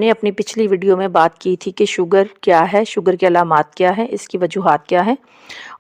हमने अपनी पिछली वीडियो में बात की थी कि शुगर क्या है, शुगर के अलामात क्या हैं, इसकी वजूहात क्या हैं,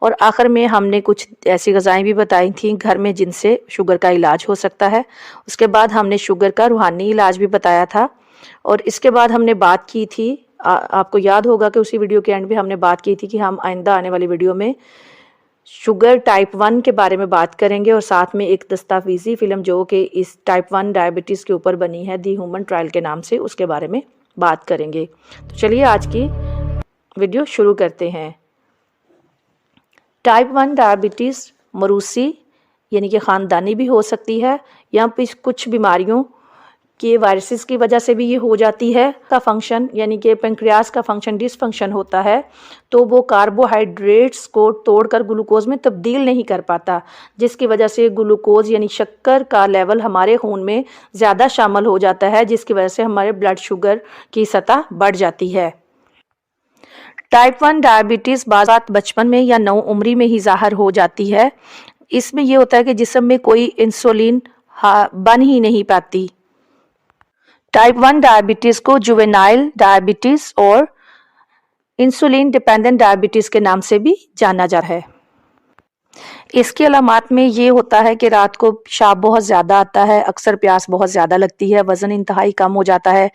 और आखिर में हमने कुछ ऐसी ग़िज़ाएँ भी बताई थी घर में जिनसे शुगर का इलाज हो सकता है। उसके बाद हमने शुगर का रूहानी इलाज भी बताया था, और इसके बाद हमने बात की थी, आपको याद होगा कि उसी वीडियो के एंड में हमने बात की थी कि हम आइंदा आने वाली वीडियो में शुगर टाइप 1 के बारे में बात करेंगे, और साथ में एक दस्तावेज़ी फ़िल्म जो कि इस टाइप 1 डायबिटीज़ के ऊपर बनी है, दी ह्यूमन ट्रायल के नाम से, उसके बारे में बात करेंगे। तो चलिए आज की वीडियो शुरू करते हैं। टाइप 1 डायबिटीज़ मरूसी यानी कि ख़ानदानी भी हो सकती है, या फिर कुछ बीमारियों के वायरसेस की वजह से भी ये हो जाती है। का फंक्शन यानी कि पेंक्रियाज का फंक्शन डिसफंक्शन होता है, तो वो कार्बोहाइड्रेट्स को तोड़कर ग्लूकोज में तब्दील नहीं कर पाता, जिसकी वजह से ग्लूकोज यानी शक्कर का लेवल हमारे खून में ज़्यादा शामिल हो जाता है, जिसकी वजह से हमारे ब्लड शुगर की सतह बढ़ जाती है। टाइप 1 डायबिटीज़ बात बचपन में या नौ उम्री में ही ज़ाहिर हो जाती है। इसमें यह होता है कि जिस्म में कोई इंसुलिन बन ही नहीं पाती। टाइप 1 डायबिटीज़ को जुवेनाइल डायबिटीज़ और इंसुलिन डिपेंडेंट डायबिटीज़ के नाम से भी जाना जाता है। इसके अलामात में ये होता है कि रात को पेशाब बहुत ज़्यादा आता है, अक्सर प्यास बहुत ज़्यादा लगती है, वज़न इंतहाई कम हो जाता है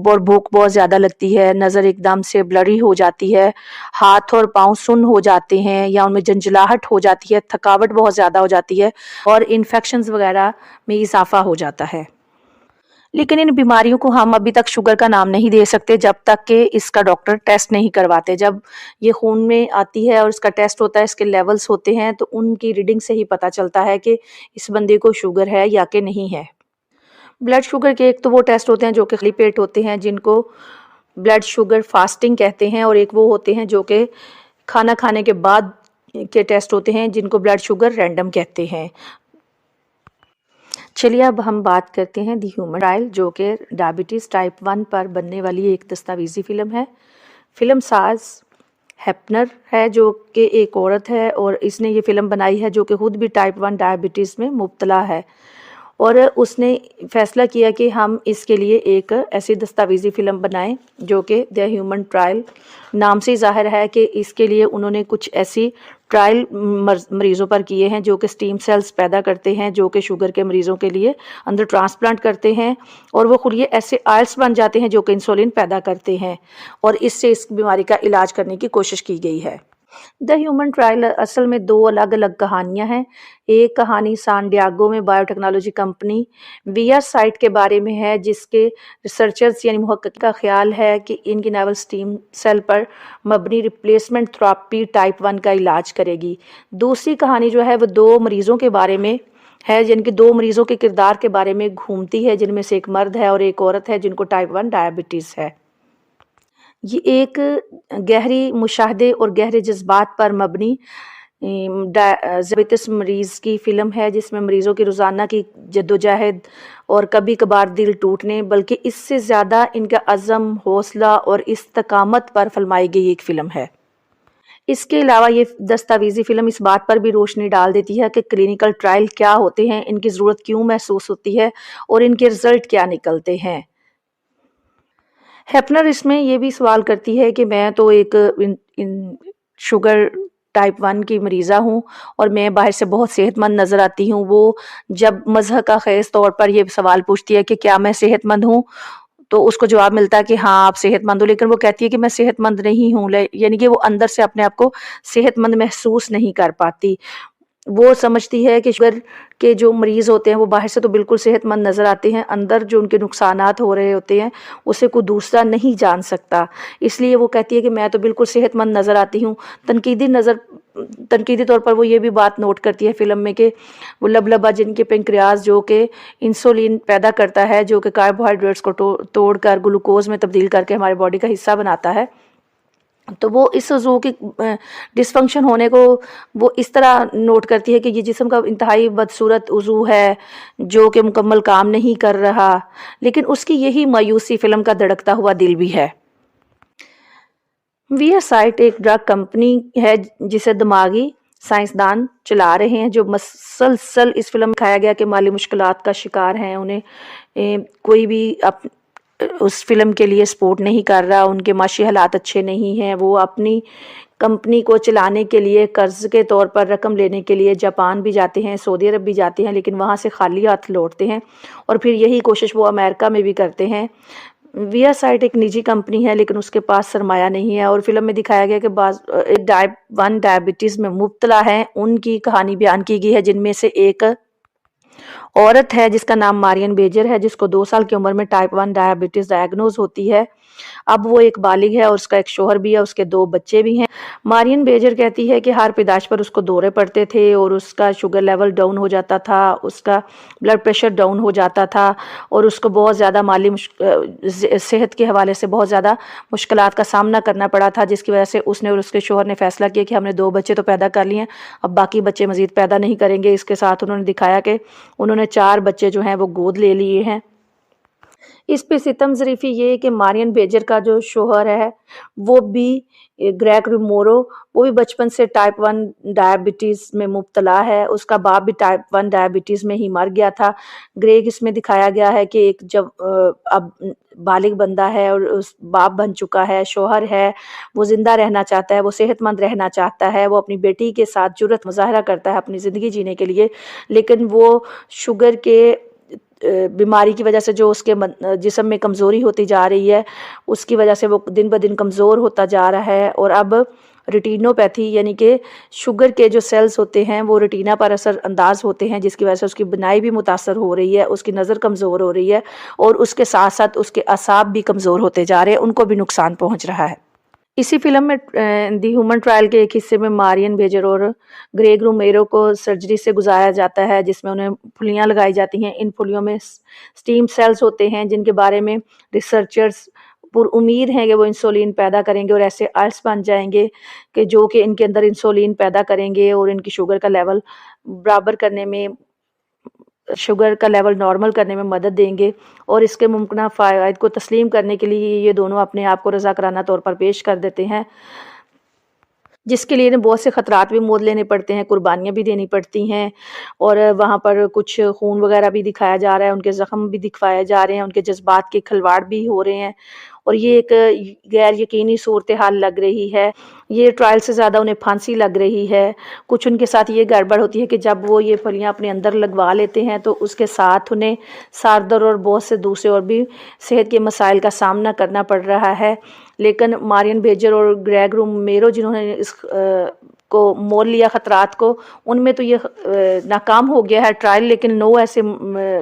और भूख बहुत ज़्यादा लगती है, नज़र एकदम से ब्लरी हो जाती है, हाथ और पाँव सुन्न हो जाते हैं या उनमें झंझलाहट हो जाती है, थकावट बहुत ज़्यादा हो जाती है और इन्फेक्शंस वगैरह में इजाफा हो जाता है। लेकिन इन बीमारियों को हम अभी तक शुगर का नाम नहीं दे सकते जब तक कि इसका डॉक्टर टेस्ट नहीं करवाते। जब ये खून में आती है और इसका टेस्ट होता है, इसके लेवल्स होते हैं, तो उनकी रीडिंग से ही पता चलता है कि इस बंदे को शुगर है या कि नहीं है। ब्लड शुगर के एक तो वो टेस्ट होते हैं जो कि खाली पेट होते हैं, जिनको ब्लड शुगर फास्टिंग कहते हैं, और एक वो होते हैं जो कि खाना खाने के बाद के टेस्ट होते हैं, जिनको ब्लड शुगर रैंडम कहते हैं। चलिए अब हम बात करते हैं दी ह्यूमन ट्रायल, जो कि डायबिटीज़ टाइप 1 पर बनने वाली एक दस्तावेज़ी फ़िल्म है। फ़िल्म साज हेपनर है, जो कि एक औरत है, और इसने ये फ़िल्म बनाई है जो कि खुद भी टाइप 1 डायबिटीज़ में मुब्तला है, और उसने फ़ैसला किया कि हम इसके लिए एक ऐसी दस्तावेज़ी फ़िल्म बनाएं जो कि द ह्यूमन ट्रायल नाम से ज़ाहिर है कि इसके लिए उन्होंने कुछ ऐसी ट्रायल मरीज़ों पर किए हैं जो कि स्टीम सेल्स पैदा करते हैं, जो कि शुगर के मरीज़ों के लिए अंदर ट्रांसप्लांट करते हैं, और वो खुद ये ऐसे आयल्स बन जाते हैं जो कि इंसुलिन पैदा करते हैं, और इससे इस बीमारी का इलाज करने की कोशिश की गई है। द ह्यूमन ट्रायल असल में दो अलग अलग कहानियां हैं। एक कहानी सान डियागो में बायोटेक्नोलॉजी कंपनी वीआर साइट के बारे में है, जिसके रिसर्चर्स यानी मुहक्किक का ख्याल है कि इनकी नावल स्टीम सेल पर मबनी रिप्लेसमेंट थेरेपी टाइप 1 का इलाज करेगी। दूसरी कहानी जो है वो दो मरीज़ों के बारे में है, जिनके दो मरीज़ों के किरदार के बारे में घूमती है, जिनमें से एक मर्द है और एक औरत है जिनको टाइप 1 डायबिटीज़ है। ये एक गहरी मुशाहदे और गहरे जज्बात पर मबनी डायबिटीज़ मरीज़ की फ़िल्म है, जिसमें मरीज़ों की रोज़ाना की जद्दोजहद और कभी कभार दिल टूटने, बल्कि इससे ज़्यादा इनका अज़म, हौसला और इस्तकामत पर फिल्माई गई एक फ़िल्म है। इसके अलावा ये दस्तावेज़ी फ़िल्म इस बात पर भी रोशनी डाल देती है कि क्लिनिकल ट्रायल क्या होते हैं, इनकी ज़रूरत क्यों महसूस होती है और इनके रिज़ल्ट क्या निकलते हैं। हेपनर इसमें ये भी सवाल करती है कि मैं तो एक शुगर टाइप 1 की मरीज़ा हूँ और मैं बाहर से बहुत सेहतमंद नज़र आती हूँ। वो जब मज़हक़ का ख़ेज़ तौर पर ये सवाल पूछती है कि क्या मैं सेहतमंद हूँ, तो उसको जवाब मिलता है कि हाँ आप सेहतमंद हो, लेकिन वो कहती है कि मैं सेहतमंद नहीं हूँ, यानी कि वो अंदर से अपने आप को सेहतमंद महसूस नहीं कर पाती। वो समझती है कि शुगर के जो मरीज़ होते हैं वो बाहर से तो बिल्कुल सेहतमंद नज़र आते हैं, अंदर जो उनके नुकसानात हो रहे होते हैं उसे कोई दूसरा नहीं जान सकता। इसलिए वो कहती है कि मैं तो बिल्कुल सेहतमंद नज़र आती हूँ। तनकीदी तौर पर वो ये भी बात नोट करती है फ़िल्म में कि वो लबलबा जिनके पेंक्रियाज जो कि इंसुलिन पैदा करता है, जो कि कार्बोहाइड्रेट्स को तोड़कर ग्लूकोज में तब्दील करके हमारे बॉडी का हिस्सा बनाता है, तो वो इस उज़ू की डिसफंक्शन होने को वो इस तरह नोट करती है कि ये जिस्म का इंतहाई बदसूरत उज़ू है जो कि मुकम्मल काम नहीं कर रहा, लेकिन उसकी यही मायूसी फ़िल्म का धड़कता हुआ दिल भी है। वीआर साइट एक ड्रग कंपनी है जिसे दिमागी साइंसदान चला रहे हैं, जो मसलसल इस फिल्म में दिखाया गया कि माली मुश्किलात का शिकार हैं। उन्हें कोई भी उस फिल्म के लिए सपोर्ट नहीं कर रहा, उनके माशी हालात अच्छे नहीं हैं, वो अपनी कंपनी को चलाने के लिए कर्ज के तौर पर रकम लेने के लिए जापान भी जाते हैं, सऊदी अरब भी जाते हैं, लेकिन वहाँ से खाली हाथ लौटते हैं और फिर यही कोशिश वो अमेरिका में भी करते हैं। विया साइट एक निजी कंपनी है, लेकिन उसके पास सरमाया नहीं है और फिल्म में दिखाया गया कि एक टाइप 1 डायबिटीज़ में मुब्तला हैं, उनकी कहानी बयान की गई है, जिनमें से एक औरत है जिसका नाम मारियन बेजर है, जिसको 2 साल की उम्र में टाइप 1 डायबिटीज़ डायग्नोज होती है। अब वो एक बालिग है और उसका एक शोहर भी है, उसके 2 बच्चे भी हैं। मारियन बेजर कहती है कि हर पैदाइश पर उसको दौरे पड़ते थे और उसका शुगर लेवल डाउन हो जाता था, उसका ब्लड प्रेशर डाउन हो जाता था और उसको बहुत ज़्यादा माली सेहत के हवाले से बहुत ज़्यादा मुश्किलात का सामना करना पड़ा था, जिसकी वजह से उसने और उसके शोहर ने फैसला किया कि हमने 2 बच्चे तो पैदा कर लिए हैं, अब बाकी बच्चे मज़ीद पैदा नहीं करेंगे। इसके साथ उन्होंने दिखाया कि उन्होंने 4 बच्चे जो हैं वो गोद ले लिए हैं। इस पे सितम ज़रीफ़ी ये है कि मारियन बेजर का जो शोहर है वो भी ग्रेग रिमोरो, वो भी बचपन से टाइप 1 डायबिटीज़ में मुब्तला है, उसका बाप भी टाइप 1 डायबिटीज़ में ही मर गया था। ग्रेग इसमें दिखाया गया है कि एक जब अब बालिग बंदा है और उस बाप बन चुका है, शोहर है, वो ज़िंदा रहना चाहता है, वो सेहतमंद रहना चाहता है, वो अपनी बेटी के साथ जुर्रत मुज़ाहरा करता है अपनी ज़िंदगी जीने के लिए, लेकिन वो शुगर के बीमारी की वजह से जो उसके जिस्म में कमज़ोरी होती जा रही है, उसकी वजह से वो दिन ब दिन कमज़ोर होता जा रहा है और अब रेटिनोपैथी यानी कि शुगर के जो सेल्स होते हैं वो रेटिना पर असर अंदाज होते हैं, जिसकी वजह से उसकी बनाई भी मुतासर हो रही है, उसकी नज़र कमज़ोर हो रही है और उसके साथ साथ उसके असाब भी कमज़ोर होते जा रहे हैं, उनको भी नुकसान पहुँच रहा है। इसी फिल्म में दी ह्यूमन ट्रायल के एक हिस्से में मारियन बेजर और ग्रेग रोमेरो को सर्जरी से गुजारा जाता है, जिसमें उन्हें फुलियाँ लगाई जाती हैं। इन फुलियों में स्टीम सेल्स होते हैं, जिनके बारे में रिसर्चर्स पुरउम्मीद हैं कि वो इंसुलिन पैदा करेंगे और ऐसे आयल्स बन जाएंगे कि जो कि इनके अंदर इंसुलिन पैदा करेंगे और इनकी शुगर का लेवल बराबर करने में, शुगर का लेवल नॉर्मल करने में मदद देंगे और इसके मुमकिन फ़वाइद को तस्लीम करने के लिए ये दोनों अपने आप को रज़ाकाराना तौर पर पेश कर देते हैं, जिसके लिए इन्हें बहुत से ख़तरात भी मोल लेने पड़ते हैं, कुर्बानियाँ भी देनी पड़ती हैं और वहाँ पर कुछ खून वगैरह भी दिखाया जा रहा है, उनके ज़ख्म भी दिखाए जा रहे हैं, उनके जज्बात के खिलवाड़ भी हो रहे हैं और ये एक गैर यकीनी सूरत हाल लग रही है। ये ट्रायल से ज़्यादा उन्हें फांसी लग रही है। कुछ उनके साथ ये गड़बड़ होती है कि जब वो ये फलियाँ अपने अंदर लगवा लेते हैं तो उसके साथ उन्हें सर दर्द और बहुत से दूसरे और भी सेहत के मसाइल का सामना करना पड़ रहा है। लेकिन मारियन बेजर और ग्रेग रोमेरो जिन्होंने इस को मोल लिया ख़तरात को, उनमें तो ये नाकाम हो गया है ट्रायल, लेकिन 9 ऐसे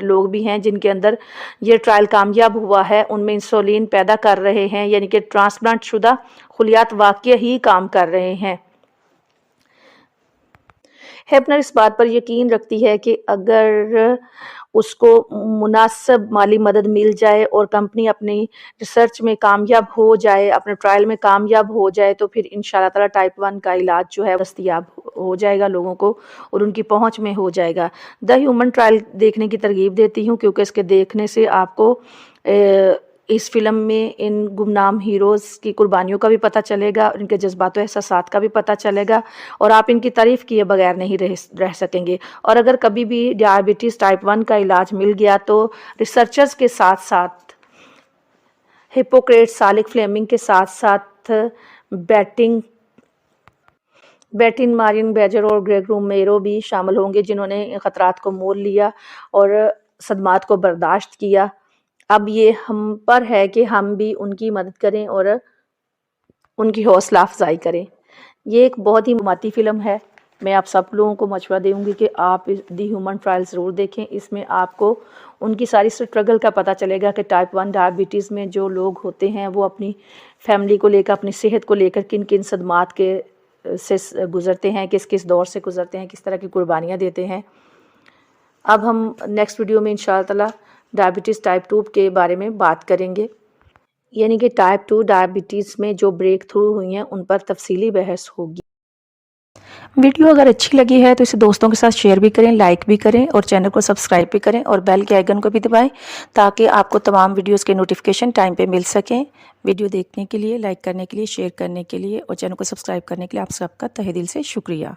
लोग भी हैं जिनके अंदर ये ट्रायल कामयाब हुआ है, उनमें इंसुलिन पैदा कर रहे हैं, यानी कि ट्रांसप्लांट शुदा खुलियात वाक़ई ही काम कर रहे हैं। हेपनर इस बात पर यकीन रखती है कि अगर उसको मुनासिब माली मदद मिल जाए और कंपनी अपनी रिसर्च में कामयाब हो जाए, अपने ट्रायल में कामयाब हो जाए, तो फिर इंशाअल्लाह ताला टाइप 1 का इलाज जो है दस्तयाब हो जाएगा लोगों को और उनकी पहुंच में हो जाएगा। द ह्यूमन ट्रायल देखने की तरगीब देती हूँ, क्योंकि इसके देखने से आपको इस फिल्म में इन गुमनाम हीरोज़ की कुर्बानियों का भी पता चलेगा, इनके जज्बात व एहसासात का भी पता चलेगा और आप इनकी तारीफ़ किए बगैर नहीं रह सकेंगे। और अगर कभी भी डायबिटीज़ टाइप 1 का इलाज मिल गया तो रिसर्चर्स के साथ साथ हिप्पोक्रेट्स, सालिक फ्लेमिंग के साथ साथ बैटिन मारियन बेजर और ग्रेग रोमेरो भी शामिल होंगे, जिन्होंने ख़तरात को मोल लिया और सदमात को बर्दाश्त किया। अब ये हम पर है कि हम भी उनकी मदद करें और उनकी हौसला अफजाई करें। ये एक बहुत ही माती फ़िल्म है। मैं आप सब लोगों को मशवरा दूँगी कि आप दी ह्यूमन ट्रायल ज़रूर देखें। इसमें आपको उनकी सारी स्ट्रगल का पता चलेगा कि टाइप 1 डायबिटीज़ में जो लोग होते हैं वो अपनी फैमिली को लेकर, अपनी सेहत को लेकर किन किन सदमात से गुज़रते हैं, किस किस दौर से गुज़रते हैं, किस तरह की कुर्बानियाँ देते हैं। अब हम नेक्स्ट वीडियो में इंशाअल्लाह ताला डायबिटीज़ टाइप 2 के बारे में बात करेंगे, यानी कि टाइप 2 डायबिटीज़ में जो ब्रेक थ्रू हुई हैं उन पर तफसीली बहस होगी। वीडियो अगर अच्छी लगी है तो इसे दोस्तों के साथ शेयर भी करें, लाइक भी करें और चैनल को सब्सक्राइब भी करें और बेल के आइकन को भी दबाएं ताकि आपको तमाम वीडियोस के नोटिफिकेशन टाइम पे मिल सकें। वीडियो देखने के लिए, लाइक करने के लिए, शेयर करने के लिए और चैनल को सब्सक्राइब करने के लिए आप सबका तहे दिल से शुक्रिया।